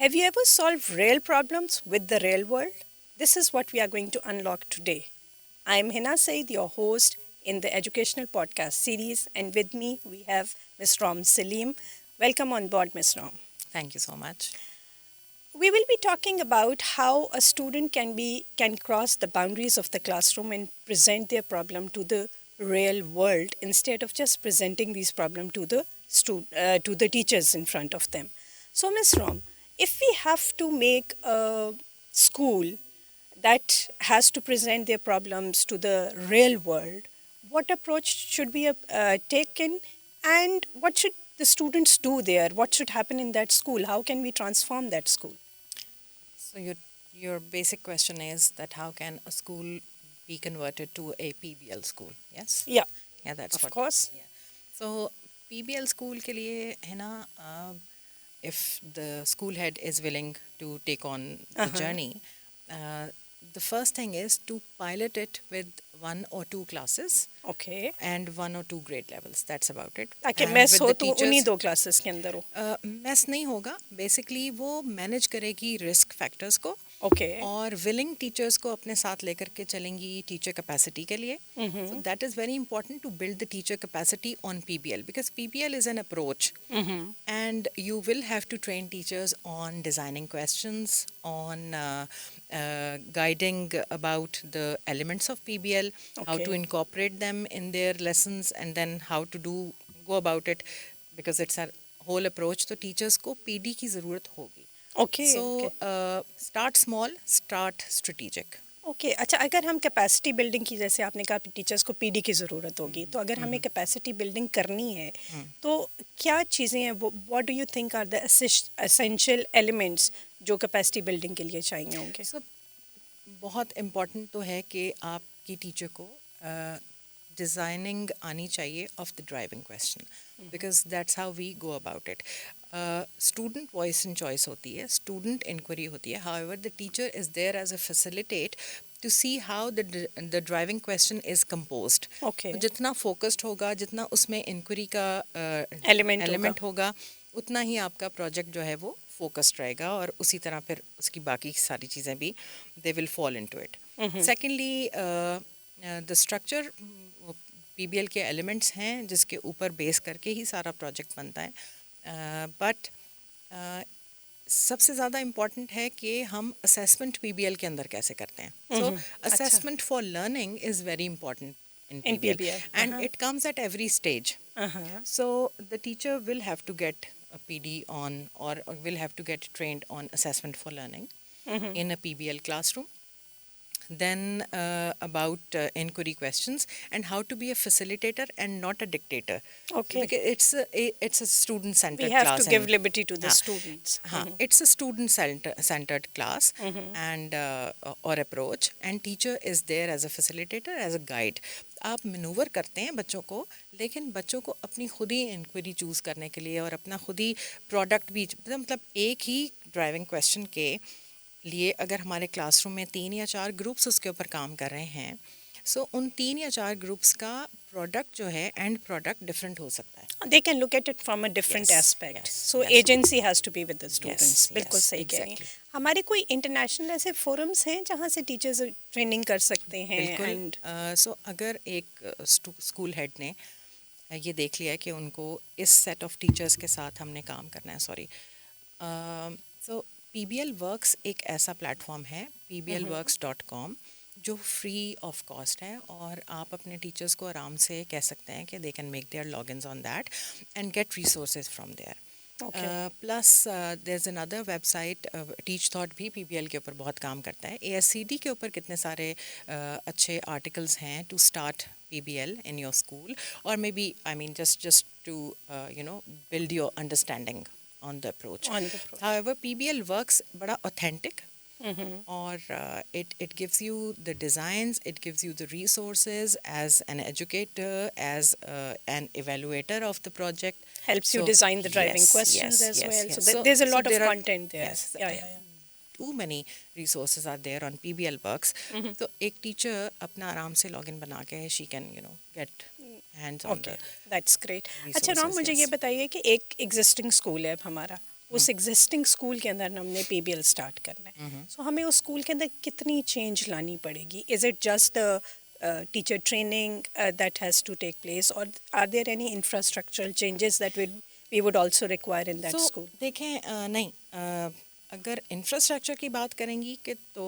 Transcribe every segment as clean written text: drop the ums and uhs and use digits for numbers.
Have you ever solved real problems with the real world? This is what we are going to unlock today. I am Hina Said, your host in the educational podcast series, and with me we have Ms. Rom Salim. Welcome on board, Ms. Rom. Thank you so much. We will be talking about how a student can cross the boundaries of the classroom and present their problem to the real world instead of just presenting these problem to the to the teachers in front of them. So, Ms. Rom, if we have to make a school that has to present their problems to the real world, what approach should be taken, and what should the students do there? What should happen in that school? How can we transform that school? So your basic question is that how can a school be converted to a PBL school? Yes. Yeah, Yeah, that's of what. course. Yeah. So PBL school के लिए है ना, if the school head is willing to take on the journey, uh, the first thing is to pilot it with one or two classes Okay. and one or two grade levels. That's about it. ताकि And maths with हो the तो उन्हीं teachers, दो classes के अंदर हो. Mess नहीं होगा. बेसिकली वो मैनेज करेगी रिस्क फैक्टर्स को ओके. और विलिंग टीचर्स को अपने साथ लेकर के चलेंगी टीचर कैपेसिटी के लिए. So that is very important to build the teacher capacity on PBL because PBL is an approach and you will have to train teachers on designing questions, on guiding about the elements of PBL, how to Okay. incorporate them in their lessons, and then how to go about it because it's a whole approach. तो teachers को PD की ज़रूरत होगी. Okay. So okay. start small, start strategic. Okay. अच्छा, अगर हम capacity building की, जैसे आपने कहा टीचर्स को पीडी की ज़रूरत होगी, तो अगर हमें कैपेसिटी बिल्डिंग करनी है तो क्या चीज़ें हैं, वो what do you think are the essential elements जो कैपेसिटी बिल्डिंग के लिए चाहिए होंगे? So बहुत इम्पॉर्टेंट तो है कि आपकी टीचर को डिज़ाइनिंग आनी चाहिए of the driving question because that's how we go about it. Student voice and choice होती है, स्टूडेंट इंक्वायरी होती है. However the teacher is there as a facilitate to see how the driving question is composed. Okay. जितना focused होगा, जितना उसमें inquiry का element होगा. होगा, उतना ही आपका प्रोजेक्ट जो है वो फोकस्ड रहेगा और उसी तरह फिर उसकी बाकी सारी चीज़ें भी they will fall into it. Secondly the structure PBL के एलिमेंट्स हैं जिसके ऊपर बेस करके ही सारा प्रोजेक्ट बनता है. बट सबसे ज़्यादा इम्पॉर्टेंट है कि हम असेसमेंट PBL के अंदर कैसे करते हैं. सो assessment for learning is very important in In PBL, PBL. and it comes at every stage. So the teacher will have to get a PD on or will have to get trained on assessment for learning in a PBL classroom. Then about inquiry questions and how to be a facilitator and not a dictator. Okay. Because it's a student centered We have class to give and liberty to the हाँ, students. हाँ, it's a student centered class and or approach, and teacher is there as a facilitator, as a guide. आप manoeuvre करते हैं बच्चों को, लेकिन बच्चों को अपनी खुद ही इंक्वायरी चूज़ करने के लिए और अपना खुद ही प्रोडक्ट भी, मतलब एक ही ड्राइविंग क्वेश्चन के लिए अगर हमारे क्लासरूम में 3 या 4 ग्रुप्स उसके ऊपर काम कर रहे हैं, सो उन 3 या 4 ग्रुप्स का प्रोडक्ट जो है, एंड प्रोडक्ट डिफरेंट हो सकता है. They can look at it from a different Yes, aspect. yes, So absolutely. agency has to be with the students. Yes, बिल्कुल yes, सही कह रही हैं. exactly. हमारे कोई इंटरनेशनल ऐसे फोरम्स हैं जहाँ से टीचर्स ट्रेनिंग कर सकते हैं? बिल्कुल. एंड सो अगर एक स्कूल हेड ने ये देख लिया है कि उनको इस सेट ऑफ टीचर्स के साथ हमने काम करना है, सॉरी, सो PBL वर्क्स एक ऐसा प्लेटफॉर्म है, pblworks.com, जो फ्री ऑफ कॉस्ट है और आप अपने टीचर्स को आराम से कह सकते हैं कि they can make their logins on that and get resources from there. Plus there is another website, teach thought भी PBL के ऊपर बहुत काम करता है. ASCD के ऊपर कितने सारे अच्छे आर्टिकल्स हैं to start PBL in your school, or maybe I mean just to build your understanding on the approach. On the approach. However, PBL works बड़ा authentic. Or it gives you the designs, it gives you the resources as an educator, as an evaluator of the project. helps you So, design the driving yes, questions yes, as yes, well. yes. So there's a So lot of there are- content there. yes, Yeah. too many resources are there on PBL works. तो एक teacher अपना आराम से login बना के she can get hands on Okay, the that's great. अच्छा resources, Ram, मुझे ये yes. बताइए कि एक एग्जिस्टिंग स्कूल है हमारा उस एग्जिस्टिंग स्कूल के अंदर हमने पीबीएल स्टार्ट करना है, सो हमें उस स्कूल के अंदर कितनी चेंज लानी पड़ेगी? Is it just the teacher training that has to take place, or are there any infrastructural changes that we would also require in that so school? देखें नहीं अगर इंफ्रास्ट्रक्चर की बात करेंगी कि तो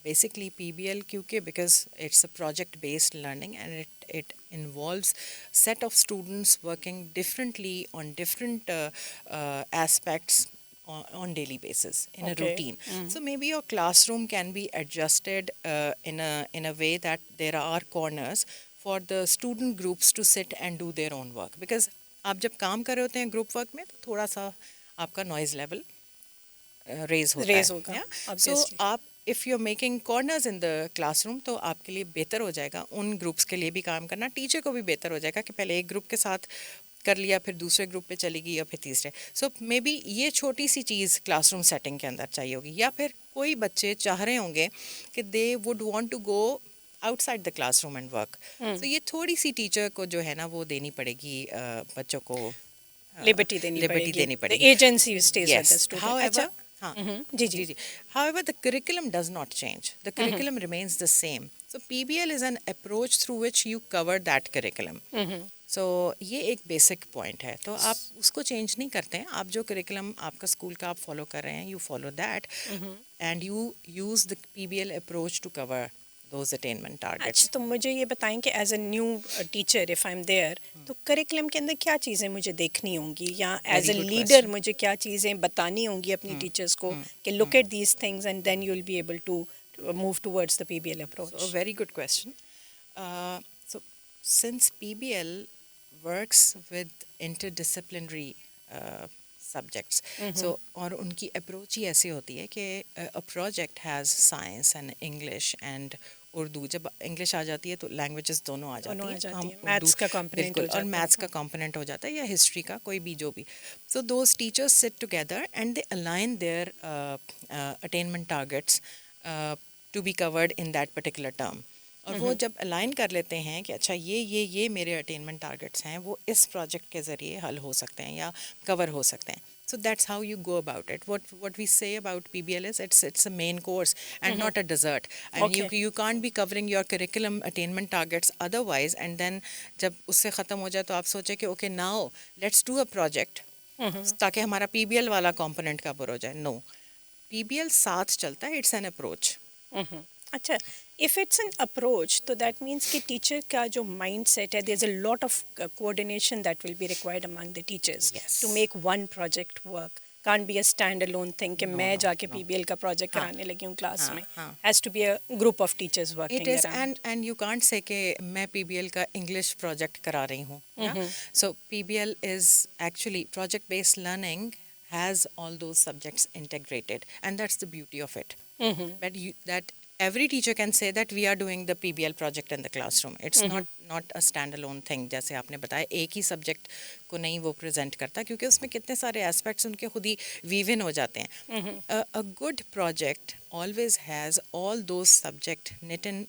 बेसिकली पीबीएल क्योंकि because it's a project based learning and it involves set of students working differently on different aspects on daily basis in a Okay. routine. So maybe your classroom can be adjusted in a way that there are corners for the student groups to sit and do their own work, because आप जब काम कर रहे होते हैं group work में तो थोड़ा सा आपका नॉइज़ लेवल रेज होता Raise है होगा, या सो obviously. आप if you are making corners in the classroom तो आपके लिए बेहतर हो जाएगा उन ग्रुप्स के लिए भी काम करना, टीचर को भी बेहतर हो जाएगा कि पहले एक ग्रुप के साथ कर लिया फिर दूसरे ग्रुप पे चलेगी या फिर तीसरे. सो मे बी ये छोटी सी चीज़ क्लासरूम सेटिंग के अंदर चाहिए होगी, या फिर कोई बच्चे चाह रहे होंगे कि they would want to go outside the classroom and work. So ये थोड़ी सी टीचर को जो है ना वो देनी पड़ेगी बच्चों को लिबर्टी देनी लिबर्टी पड़ेगी. देनी The पड़ेगी. agency stays with the Yes. student. However, अच्छा. हाँ, जी जी. जी जी. However, the curriculum does not change. The curriculum remains the same. So PBL is an approach through which you cover that curriculum. So ये एक basic point है, तो आप उसको change नहीं करते हैं. आप जो करिकुलम आपका स्कूल का आप फॉलो कर रहे हैं, you follow that and you use the PBL approach to cover those attainment targets. अच्छा, तो मुझे ये बताएं कि as a new teacher if I am there, तो करिकुलम के अंदर क्या चीज़ें मुझे देखनी होंगी, या as a Very good leader question. मुझे क्या चीज़ें बतानी होंगी अपनी टीचर्स को कि look at these things and then you will be able to move towards the PBL So, a approach. very good question. So, since PBL works with interdisciplinary subjects, so और उनकी approach ही ऐसी होती है कि a project has science and English and Urdu. जब English आ जाती है तो लैंग्वेजेस दोनों आ दोनों आ जाती हैं, जाती हम हैं, मैथ्स का component बिल्कुल, हो और जाता है. मैथ्स का कंपोनेंट हो जाता है या हिस्ट्री का कोई भी जो भी. So those teachers sit together and they align their attainment targets to be covered in that particular term. और वो जब अलाइन कर लेते हैं कि अच्छा ये मेरे अटेनमेंट टारगेट्स हैं, वो इस प्रोजेक्ट के ज़रिए हल हो सकते हैं या कवर हो सकते हैं. So that's how you go about it. What we say about PBL is it's a main course and not a dessert. I mean, Okay. you can't be covering your curriculum attainment targets otherwise, and then जब उससे ख़त्म हो जाए तो आप सोचें कि okay now let's do a project ताकि हमारा PBL वाला component कवर हो जाए. No, PBL साथ चलता है. It's an approach. अच्छा, इफ़ इट्स एन अप्रोच तो दैट मीन्स कि टीचर का जो माइंड सेट है, there is a lot of coordination that will be required among the teachers Yes. To make one project work. Can't be a stand alone thing कि No, मैं no, जाके no. PBL का project हाँ, कराने लगी हूँ class हाँ, में. हाँ. Has to be a group of teachers It working is, around. and you can't say कि मैं PBL का English project करा रही हूँ. Yeah? So PBL is actually project based learning has all those subjects integrated, and that's the beauty of it. That every teacher can say that we are doing the PBL project in the classroom. It's not a standalone thing. जैसे आपने बताया एक ही subject को नहीं वो present करता, क्योंकि उसमें कितने सारे एस्पेक्ट्स उनके खुद ही वीव इन हो जाते हैं. A good project always has all those subject knit in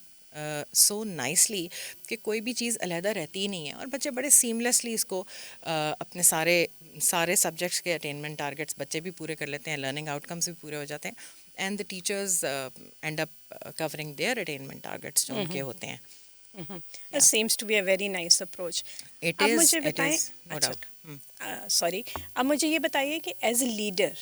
so nicely कि कोई भी चीज़ अलहदा रहती ही नहीं है, और बच्चे बड़े सीमलेसली इसको अपने सारे सब्जेक्ट्स के अटेनमेंट टारगेट्स बच्चे भी पूरे कर लेते हैं, लर्निंग आउटकम्स भी पूरे हो जाते हैं, and the teachers and up covering there attainment targets जो उनके होते हैं. It seems to be a very nice approach. It अब is, मुझे it बताएं. is, no अच्छा, doubt. सॉरी, अब मुझे ये बताइए कि एज ए लीडर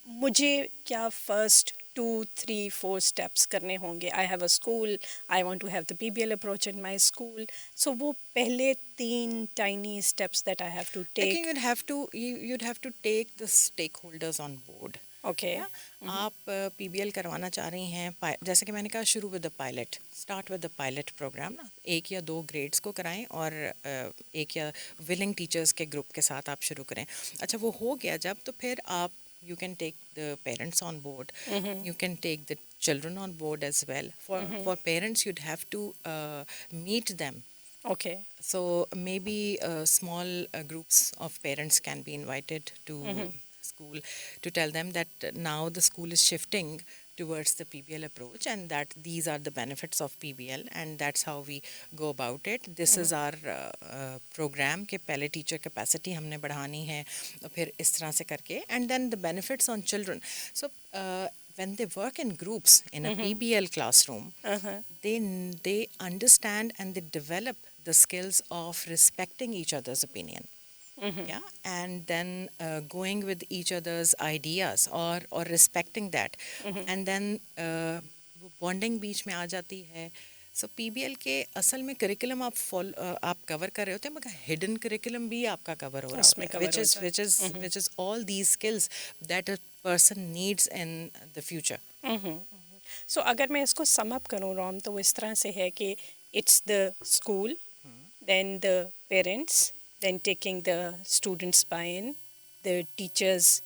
मुझे क्या फर्स्ट 2 3 4 स्टेप्स करने होंगे? I have a school, I want to have the PBL approach in my school, so वो पहले 3 tiny steps that I have to I think take. you'd have to take the stakeholders on board. Okay. या आप PBL करवाना चाह रही हैं, जैसे कि मैंने कहा शुरू with the pilot, start with the pilot program ना, 1 या 2 ग्रेड्स को कराएं और 1 या विलिंग टीचर्स के ग्रुप के साथ आप शुरू करें. अच्छा, वो हो गया जब, तो फिर आप you can take the parents on board, you can take the children on board as well. For parents you'd have to meet them. Okay. So maybe small groups of parents can be invited to school to tell them that now the school is shifting towards the PBL approach, and that these are the benefits of PBL, and that's how we go about it. This is our program कि पहले teacher capacity हमने बढ़ानी है, और फिर इस तरह से करके, and then the benefits on children. So when they work in groups in a PBL classroom, they understand and they develop the skills of respecting each other's opinion. Yeah, and then going with each other's ideas or respecting that, and then bonding बीच में आ जाती है. So PBL के असल में curriculum आप cover कर रहे होते हैं, मगर hidden curriculum भी आपका cover हो रहा होता है, which is all these skills that a person needs in the future. So अगर मैं इसको sum up करूँ राम, तो वो इस तरह से है कि it's the school, then the parents, then taking the students buy-in, the teachers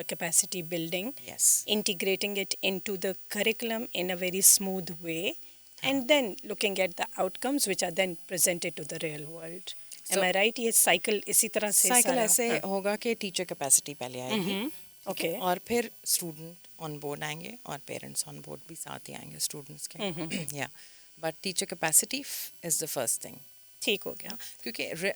capacity building, Yes. integrating it into the curriculum in a very smooth way, and then looking at the outcomes which are then presented to the real world. Am I right? ये cycle इसी तरह से cycle सारा ऐसे होगा कि teacher capacity पहले आएगी, okay. और फिर स्टूडेंट ऑन बोर्ड आएंगे, और पेरेंट्स ऑन बोर्ड भी साथ ही आएंगे स्टूडेंट्स के. या but teacher capacity is the first thing. ठीक हो गया. क्योंकि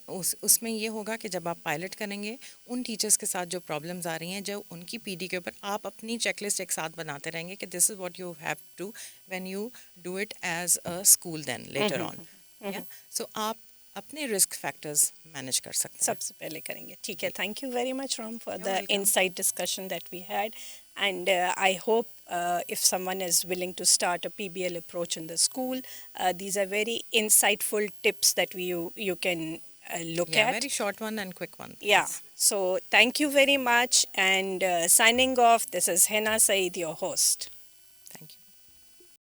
उसमें ये होगा कि जब आप पायलट करेंगे, उन टीचर्स के साथ जो प्रॉब्लम्स आ रही हैं, जो उनकी पीडी के ऊपर आप अपनी चेकलिस्ट एक साथ बनाते रहेंगे कि this is what you have to when you do it as a school then later on. So आप अपने रिस्क फैक्टर्स मैनेज कर सकते हैं. सबसे पहले करेंगे. ठीक है. Thank you very much Ram for You're the welcome. Insight discussion that we had, and I hope if someone is willing to start a PBL approach in the school, these are very insightful tips that you can look Yeah, at. very short one and quick one. Yeah. So thank you very much, and signing off, this is Hena Saeed, your host.